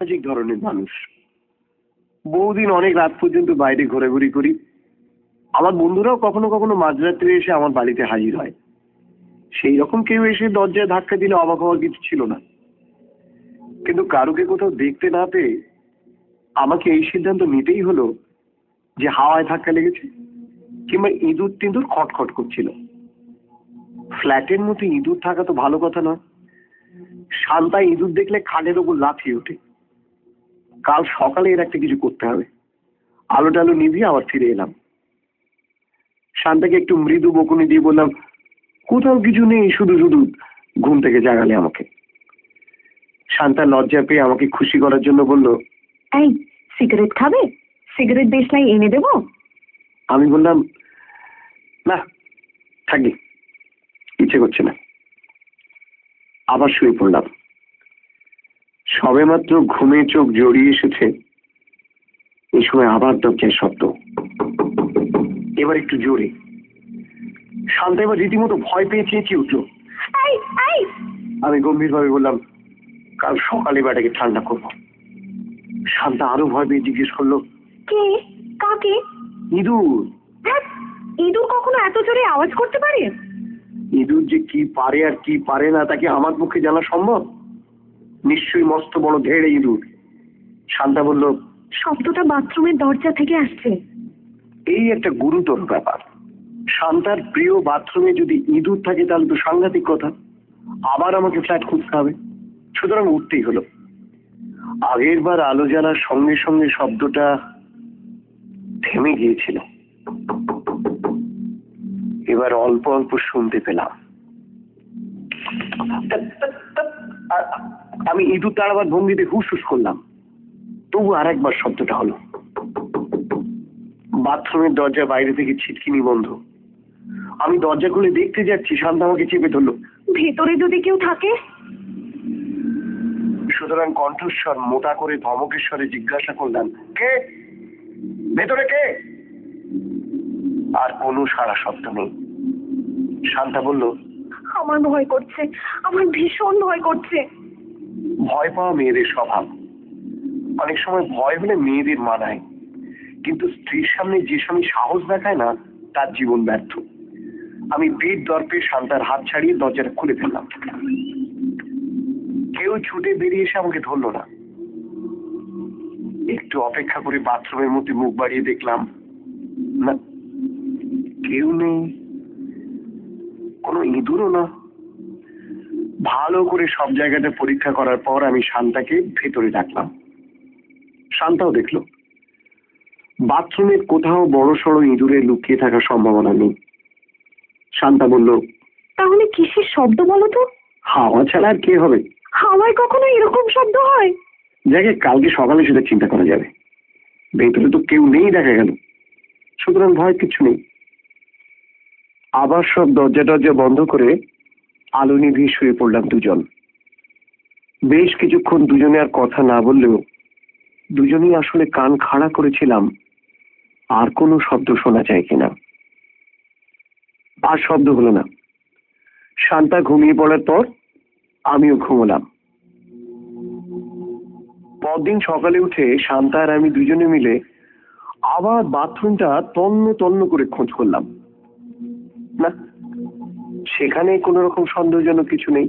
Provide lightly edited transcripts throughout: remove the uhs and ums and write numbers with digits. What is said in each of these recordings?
সামাজিক ধরনের মানুষ। বহুদিন অনেক রাত পর্যন্ত বাইরে ঘোরাঘুরি করি। আমার বন্ধুরাও কখনো কখনো মাঝরাত্রে এসে আমার বাড়িতে হাজির হয়। সেই রকম কেউ এসে দরজায় ধাক্কা দিলে অবাক হওয়ার কিছু ছিল না, কিন্তু কারুকে কোথাও দেখতে না পেয়ে আমাকে এই সিদ্ধান্ত নিতেই হলো যে হাওয়ায় ধাক্কা লেগেছে, কিংবা ইঁদুর টিঁদুর খটখট করছিল। ফ্ল্যাটের মধ্যে ইঁদুর থাকা তো ভালো কথা নয়। শান্তা ইঁদুর দেখলে খাটের ওপর লাফিয়ে ওঠে। কাল সকালে এর একটা কিছু করতে হবে। আলো টালো নিভিয়ে আবার ফিরে এলাম। শান্তাকে একটু মৃদু বকুনি দিয়ে বললাম, কোথাও কিছু নেই, শুধু শুধু ঘুম থেকে জাগালে আমাকে। শান্তা লজ্জা পেয়ে আমাকে খুশি করার জন্য বলল, এই সিগারেট খাবে? সিগারেট দেশলাই এনে দেবো? আমি বললাম, না থাকি, ইচ্ছে করছে না। আবার শুয়ে পড়লাম। সবেমাত্র ঘুমে চোখ জড়িয়ে এসেছে, এই সময় আবার দরজায় শব্দ, এবার একটু জোরে। শান্তা এবার রীতিমতো ভয় পেয়ে চেঁচিয়ে উঠল। আমি গম্ভীরভাবে বললাম, কাল সকালে বেটাকে ঠান্ডা করবো। শান্তা আরো ভয় পেয়ে জিজ্ঞেস করলো, কে? কাকে? ইঁদুর। ইঁদুর কখনো এত জোরে আওয়াজ করতে পারে? ইঁদুর যে কি পারে আর কি পারে না তা কি আমার পক্ষে জানা সম্ভব? নিশ্চয়ই মস্ত বড় ধেড়ে ইঁদুর। শান্তা বলল, শব্দটা বাথরুমের দরজা থেকে আসছে। এই একটা গুরুতর ব্যাপার। শান্তার প্রিয় বাথরুমে যদি ইঁদুর থাকে তাহলে তো সাংঘাতিক কথা। আবার আমাকে ফ্ল্যাট খুঁজতে হবে। সুতরাং উঠতেই হলো। আগের বার আলো জ্বালার সঙ্গে সঙ্গে শব্দটা থেমে গিয়েছিল, এবার অল্প অল্প শুনতে পেলাম। আমি ইঁদুর তাড়াবার ভঙ্গিতে হুস হুস করলাম, তবু আর একবার শব্দটা হলো। বাথরুমের দরজা বাইরে থেকে ছিটকিনি বন্ধ। আমি দরজা খুলে দেখতে যাচ্ছি, শান্তা আমাকে চেপে ধরলো। ভেতরে যদি কেউ থাকে? সুতরাং কণ্ঠস্বর মোটা করে ধমকেশ্বরে জিজ্ঞাসা করলাম, কে? ভেতরে কে? আর কোনো সাড়া শব্দ নেই। শান্তা বলল, আমার ভয় করছে, আমার ভীষণ ভয় করছে। ভয় পাওয়া মেয়েদের স্বভাব। অনেক সময় ভয় হলে মেয়েদের মানায়, কিন্তু স্ত্রীর সামনে যে স্বামী সাহস দেখায় না তার জীবন ব্যর্থ। আমি পেট দর্পে শান্তার হাত ছাড়িয়ে দরজাটা খুলে ফেললাম। কেউ ছুটে বেরিয়ে এসে আমাকে ধরলো না। একটু অপেক্ষা করে বাথরুমের মধ্যে মুখ বাড়িয়ে দেখলাম, না, কেউ নেই, কোনো ইঁদুরও না। ভালো করে সব জায়গাটা পরীক্ষা করার পর আমি শান্তাকে ভেতরে ডাকলাম। শান্তাও দেখলো বাথরুমের কোথাও বড় সড়ো ইঁদুরে লুকিয়ে থাকার সম্ভাবনা নেই। শান্তা বলল, তাহলে কিসের শব্দ বলো তো? হাওয়া ছাড়া আর কে হবে? হাওয়ায় কখনো এরকম শব্দ হয়? যাকে কালকে সকালে সেটা চিন্তা করা যাবে। ভেতরে তো কেউ নেই দেখা গেল, সুতরাং ভয় কিছু নেই। আবার সব দরজা টরজা বন্ধ করে আলো নিভিয়ে শুয়ে পড়লাম দুজন। বেশ কিছুক্ষণ দুজনে আর কথা না বললেও দুজনেই আসলে কান খাড়া করেছিলাম আর কোনো শব্দ শোনা যায় কিনা। আর শব্দ হলো না। শান্তা ঘুমিয়ে পড়ার পর আমিও ঘুমলাম। পরদিন সকালে উঠে শান্তা আর আমি দুজনে মিলে আবার বাথরুমটা তন্ন তন্ন করে খোঁজ করলাম। না, সেখানে কোনো রকম সন্দেহজনক কিছু নেই।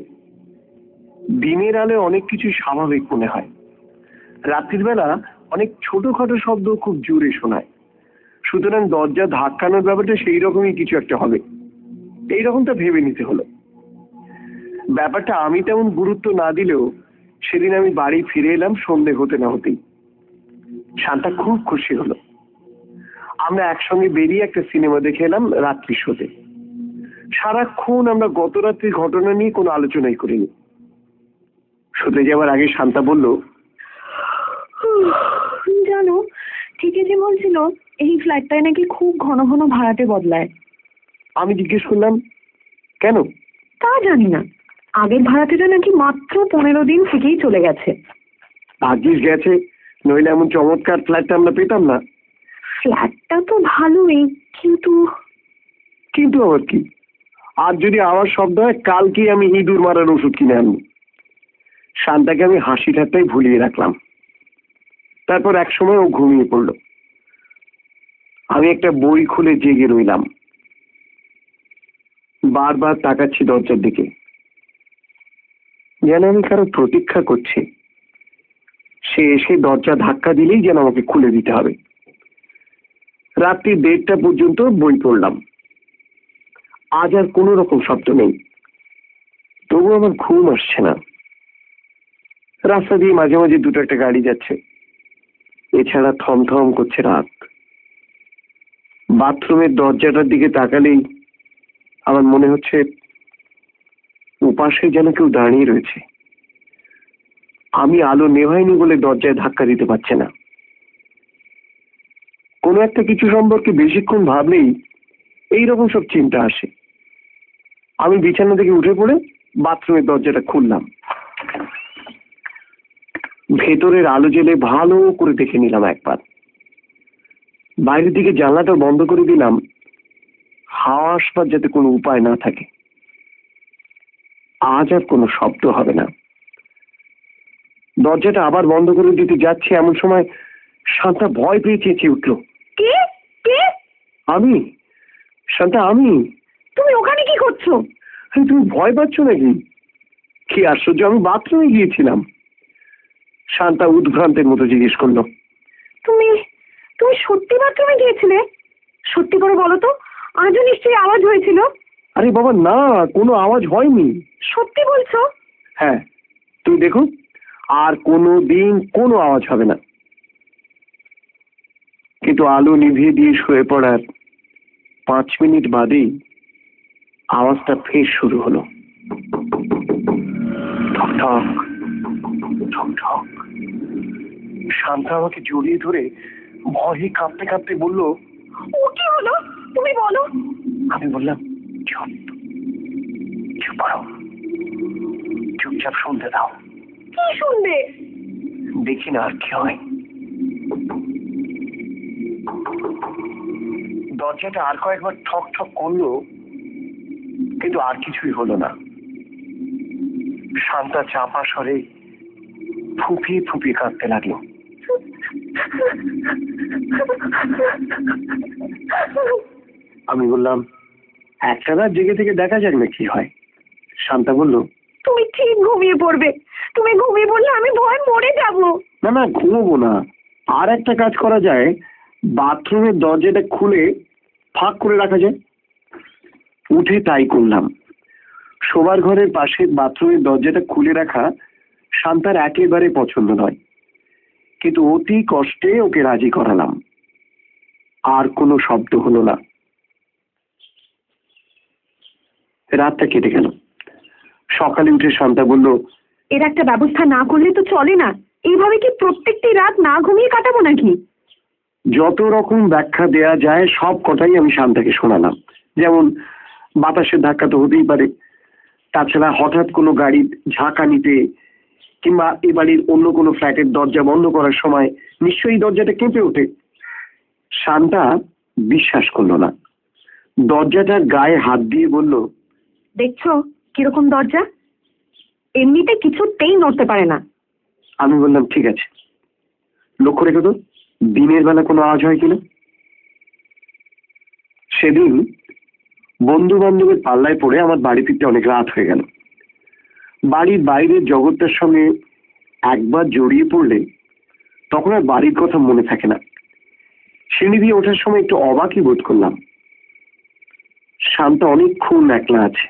দিনের আলো অনেক কিছু স্বাভাবিক মনে হয়। রাত্রির বেলা অনেক ছোটখাটো শব্দ খুব জোরে শোনায়। সুতরাং দরজা ধাক্কানোর ব্যাপারটা সেই রকমই কিছু একটা হবে, এইরকমটা ভেবে নিতে হলো। ব্যাপারটা আমি তেমন গুরুত্ব না দিলেও সেদিন আমি বাড়ি ফিরে এলাম সন্ধে হতে না হতেই। শান্তা খুব খুশি হলো। আমরা একসঙ্গে বেরিয়ে একটা সিনেমা দেখে এলাম রাত্রি শোতে। সারাক্ষণ আমরা গত রাত্রির ঘটনা নিয়ে কোনো আলোচনাই করিনি। শুতে যাওয়ার আগে শান্তা বলল, জানো, ঠিকই যে বলছিল এই ফ্ল্যাটটায় নাকি খুব ঘন ঘন ভাড়াটে বদলায়। আমি জিজ্ঞেস করলাম, কেন? তা জানি না, আগের ভাড়াটেটা নাকি মাত্র 15 দিন থেকেই চলে গেছে। ভাগ্যিস গেছে, নইলে এমন চমৎকার ফ্ল্যাটটা আমরা পেতাম না। ফ্ল্যাটটা তো ভালোই, কিন্তু কিন্তু আবার কি? আর যদি আবার শব্দ হয়, কালকেই আমি ইঁদুর মারার ওষুধ কিনে আনবো। শান্তাকে আমি হাসি ঠাট্টাই ভুলিয়ে রাখলাম। তারপর এক সময় ও ঘুমিয়ে পড়ল। আমি একটা বই খুলে জেগে রইলাম, বারবার তাকাচ্ছি দরজার দিকে, যেন আমি কারো প্রতীক্ষা করছি। সে এসে দরজা ধাক্কা দিলেই যেন আমাকে খুলে দিতে হবে। রাত্রি 1:30টা পর্যন্ত বই পড়লাম। আজ আর কোনো রকম শব্দ নেই, তবু আমার ঘুম আসছে না। রাস্তা দিয়ে মাঝে মাঝে দুটো একটা গাড়ি যাচ্ছে, এছাড়া থমথম করছে রাত। বাথরুমের দরজাটার দিকে তাকালেই আমার মনে হচ্ছে ওপাশে যেন কেউ দাঁড়িয়ে রয়েছে। আমি আলো নেভাইনি বলে দরজায় ধাক্কা দিতে পারছে না। কোনো একটা কিছু সম্পর্কে বেশিক্ষণ ভাবলেই এইরকম সব চিন্তা আসে। আমি বিছানা থেকে উঠে পড়ে বাথরুমের দরজাটা খুললাম। ভেতরের আলো জ্বেলে ভালো করে দেখে নিলাম একবার। বাইরের দিকে জানলাটা বন্ধ করে দিলাম, হাওয়া আসবার যাতে কোনো উপায় না থাকে। আজ আর কোনো শব্দ হবে না। দরজাটা আবার বন্ধ করে দিতে যাচ্ছে, এমন সময় শান্তা ভয় পেয়ে চেঁচিয়ে উঠল। কে? কে? আমি? শান্তা, আমি। তুমি ওখানে কি করছো? তুমি ভয় পাচ্ছ নাকি? কি আশ্চর্য, আমি বাথরুমে গিয়েছিলাম। শান্তা উদ্ভ্রান্তের মতো জিজ্ঞেস করলো। তুমি তুমি সত্যি বাথরুমে গিয়েছিলে? সত্যি করে বলো তো, আজও নিশ্চয়ই আওয়াজ হয়েছিল। আরে বাবা না, কোনো আওয়াজ হয়নি। সত্যি বলছো? হ্যাঁ, তুমি দেখো, আর কোনো দিন কোনো আওয়াজ হবে না। কিন্তু আলো নিভিয়ে দিয়ে শুয়ে পড়ার 5 মিনিট বাদেই আওয়াজটা ফের শুরু হলো। ঠক ঠক ঠক ঠক। শান্তা আমাকে জড়িয়ে ধরে ভয়ে কাঁপতে কাঁপতে বলল, ও কি হলো? তুমি বলো। আমি বললাম, চুপ চুপ করো, চুপচাপ শুনতে দাও। কি শুনবে? দেখি না আর কি হয়। দরজাটা আর কয়েকবার ঠক ঠক করলো, কিন্তু আর কিছুই হলো না। শান্তা চাপা স্বরে ফুঁপিয়ে ফুঁপিয়ে কাঁদতে লাগলো। আমি বললাম, একটা রাত জেগে থেকে দেখা যাক না কি হয়। শান্তা বলল, তুমি ঠিক ঘুমিয়ে পড়বে। তুমি ঘুমিয়ে পড়লে আমি ভয় মরে যাব। না না, ঘুমোবো না। আর একটা কাজ করা যায়, বাথরুমের দরজাটা খুলে ফাঁক করে রাখা যায়। উঠে তাই করলাম। শোবার ঘরের পাশে বাথরুমের দরজাটা খুলে রাখা শান্তার একেবারে পছন্দ নয়, কিন্তু অতি কষ্টে ওকে রাজি করালাম। আর কোনো শব্দ হলো না। রাতটা কেটে গেল। সকালে উঠে শান্তা বলল, এর একটা ব্যবস্থা না করলে তো চলে না। এইভাবে কি প্রত্যেকটি রাত না ঘুমিয়ে কাটাবো নাকি? যত রকম ব্যাখ্যা দেয়া যায় সব কটাই আমি শান্তাকে শোনালাম। যেমন, বাতাসের ধাক্কা তো হতেই পারে, তাছাড়া হঠাৎ কোনো গাড়ির ঝাঁকানিতে কিংবা এ বাড়ির অন্য কোনো ফ্ল্যাটের দরজা বন্ধ করার সময় নিশ্চয়ই দরজাটা কেঁপে ওঠে। শান্তা বিশ্বাস করলো না। দরজাটার গায়ে হাত দিয়ে বলল, দেখছো কিরকম দরজা? এমনিতে কিছুতেই নড়তে পারে না। আমি বললাম, ঠিক আছে, লক্ষ্য রেখে তো দিনের বেলা কোনো আওয়াজ হয় কিনা। সেদিন বন্ধু বান্ধবের পাল্লায় পড়ে আমার বাড়ি ফিরতে অনেক রাত হয়ে গেল। বাড়ির বাইরের জগৎটার সঙ্গে একবার জড়িয়ে পড়লে তখন আর বাড়ির কথা মনে থাকে না। সিঁড়ি দিয়ে ওঠার সময় একটু অবাকই বোধ করলাম। শান্তা অনেকক্ষণ একলা আছে।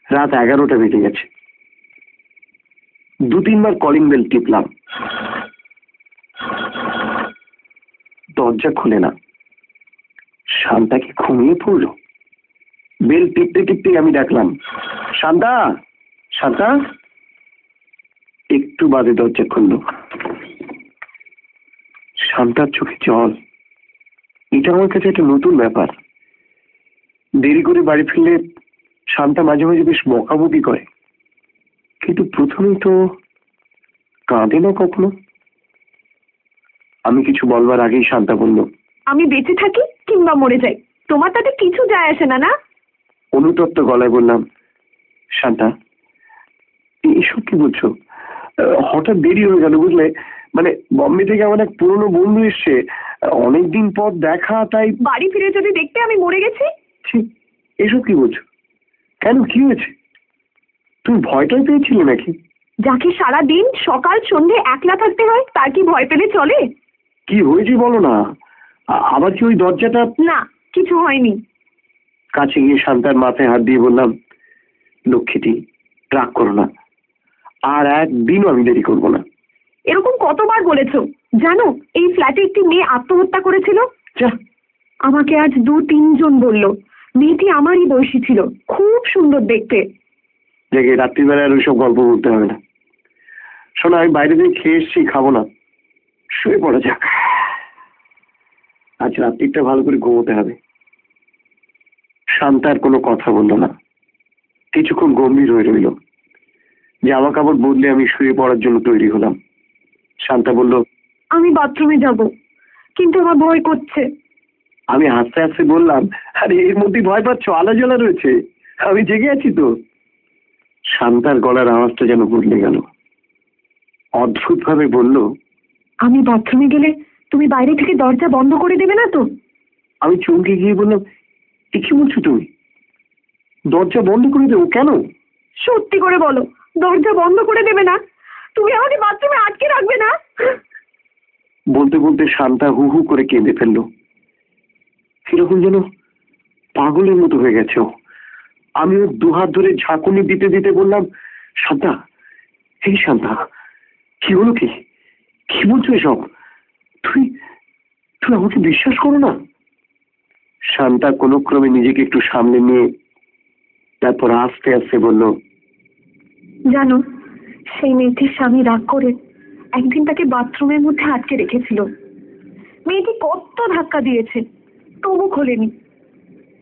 রাত 11টা বেজে গেছে। 2-3 বার কলিং বেল টিপলাম, দরজা খুলে না। শান্তা কি ঘুমিয়ে পড়লো? বেল টিপতে টিপতে আমি ডাকলাম, শান্তা, শান্তা। একটু বাদে দরজা খুললো। শান্তার চোখে জল। এটা আমার কাছে একটা নতুন ব্যাপার। দেরি করে বাড়ি ফিরলে শান্তা মাঝে মাঝে বেশ বকাবকি করে, কিন্তু প্রথমেই তো কাঁদে না কখনো। আমি কিছু বলবার আগেই শান্তা বলল, আমি বেঁচে থাকি কিংবা মরে যাই, তোমার তাতে কিছু যায় আসে না। না? অনুতপ্ত গলায় বললাম, শান্তা, এসব কি বলছো? হঠাৎ দেরি হয়ে গেল বুঝলে, মানে বম্বে থেকে আমার এক পুরনো বন্ধু এসছে, অনেকদিন পর দেখা, তাই। বাড়ি ফিরে যদি দেখতে আমি মরে গেছি। ছি, এসব কি বলছো? কেন, কি হয়েছে? তুমি ভয়টাই পেয়েছিলে নাকি? যাকে সারা দিন সকাল সন্ধে একলা থাকতে হয় তার কি ভয় পেলে চলে? কি হয়েছে বলো না। আবার কি ওই দরজাটা? না, কিছু হয়নি। কাছে গিয়ে শান্তার মাথায় হাত দিয়ে বললাম, লক্ষ্মীটি, রাগ করো না, আর একদিনও আমি দেরি করবো না। এরকম কতবার বলেছো? জানো এই ফ্ল্যাটে একটি মেয়ে আত্মহত্যা করেছিল। যা। আমাকে আজ 2-3 জন বলল। মেয়েটি আমারই বয়সী ছিল, খুব সুন্দর দেখতে। দেখে রাত্রিবেলা আর ওইসব গল্প বলতে হবে না। শোনো, আমি বাইরে থেকে খেয়ে এসছি, খাবো না, শুয়ে পড়া যাক। আজ রাত্রিটা ভালো করে ঘুমোতে হবে। শান্তার কোনো কথা বললো না, কিছুক্ষণ গম্ভীর হয়ে রইল। জামা কাপড় বদলে আমি শুয়ে পড়ার জন্য তৈরি হলাম। শান্তা বলল, আমি বাথরুমে যাব, কিন্তু আমার ভয় করছে। আমি হাসতে হাসতে বললাম, আরে এর মধ্যে ভয় পাচ্ছ? আলো জ্বলা রয়েছে, আমি জেগে আছি তো। শান্তার গলার আওয়াজটা যেন বদলে গেল, অদ্ভুত ভাবে বলল, আমি বাথরুমে গেলে তুমি বাইরে থেকে দরজা বন্ধ করে দেবে না তো? আমি চমকে গিয়ে বললাম, এ কি বলছো তুমি? দরজা বন্ধ করে দেবো কেন? সত্যি করে বলো, দরজা বন্ধ করে দেবে না? তুমি আমাকে বাথরুমে আটকে রাখবে না? বলতে বলতে শান্তা হু হু করে কেঁদে ফেললো। কিরকম যেন পাগলের মতো হয়ে গেছে ও। আমি ওর দুহাত ধরে ঝাঁকুনি দিতে দিতে বললাম, শান্তা, এই শান্তা, কি হলো? কি কি বলছো এসব? তুই তুই আমাকে বিশ্বাস করো না? শান্তা কোনো ক্রমে নিজেকে একটু সামনে নিয়ে তারপর আস্তে আস্তে বলল, জানো, সেই মেয়েটির স্বামী রাগ করে একদিন তাকে বাথরুমের মধ্যে আটকে রেখেছিল। মেয়েটি কত ধাক্কা দিয়েছে, তবু খোলেনি।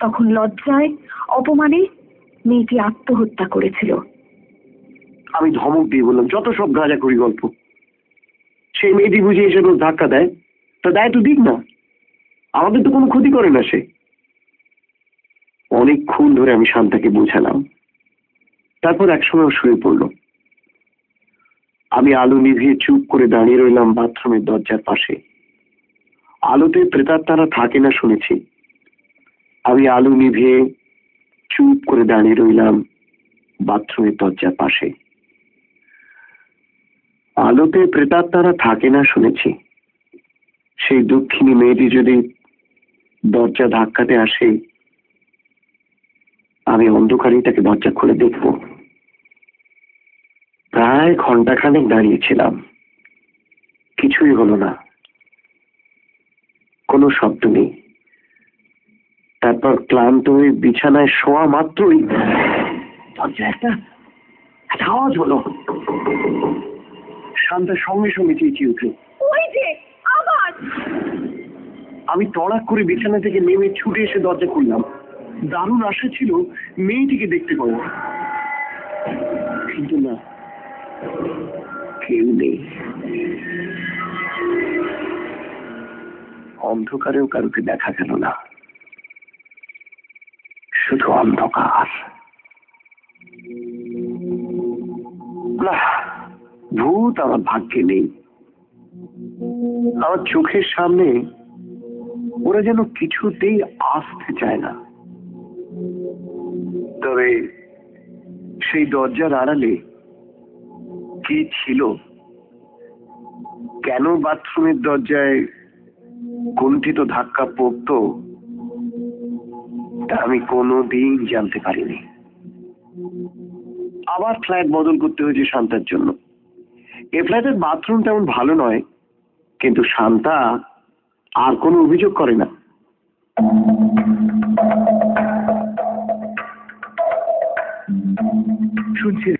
তখন লজ্জায় অপমানে মেয়েটি আত্মহত্যা করেছিল। আমি ধমক দিয়ে বললাম, যত সব গাঁজাখড়ি গল্প। সেই মেয়েটি বুঝে এসে রোজ ধাক্কা দেয়, তা দেয় তো দিক না, আমাদের তো কোনো ক্ষতি করে না সে। অনেকক্ষণ ধরে আমি শান্তাকে বোঝালাম। তারপর একসময় ও শুয়ে পড়ল। আমি আলো নিভিয়ে চুপ করে দাঁড়িয়ে রইলাম বাথরুমের দরজার পাশে। আলোতে প্রেতাত্মারা থাকে না শুনেছি। আমি আলো নিভিয়ে চুপ করে দাঁড়িয়ে রইলাম বাথরুমের দরজার পাশে। আলোতে প্রেতাত্মারা থাকে না শুনেছি। সেই দক্ষিণী মেয়েটি যদি দরজা ধাক্কাতে আসে, আমি অন্ধকারেই তাকে দরজা খুলে দেখব। প্রায় ঘন্টাখানেক দাঁড়িয়েছিলাম, কিছুই হলো না, কোনো শব্দ নেই। তারপর ক্লান্ত হয়ে বিছানায় শোয়া মাত্রই দরজা একটা আওয়াজ হলো। শান্তা সঙ্গে সঙ্গে চেঁচিয়ে উঠল, ওই যে আওয়াজ! আমি তড়াক করে বিছানা থেকে নেমে ছুটে এসে দরজা খুললাম। দারুণ আশা ছিল মেয়েটিকে দেখতে পাবো, কিন্তু না, কেউ নেই। অন্ধকারেও কারোকে দেখা গেল না, শুধু অন্ধকার। না, ভূত আমার ভাগ্যে নেই। আমার চোখের সামনে ওরা যেন কিছুতেই আসতে চায় না। তবে সেই দরজার আড়ালে কি ছিল, কেন বাথরুমের দরজায় কুণ্ঠিত ধাক্কা পড়তো, তা আমি কোনোদিন জানতে পারিনি। আবার ফ্ল্যাট বদল করতে হয়েছে শান্তার জন্য। এ ফ্ল্যাটের বাথরুম তেমন ভালো নয়, কিন্তু শান্তা আর কোনো অভিযোগ করে না। শুনছি।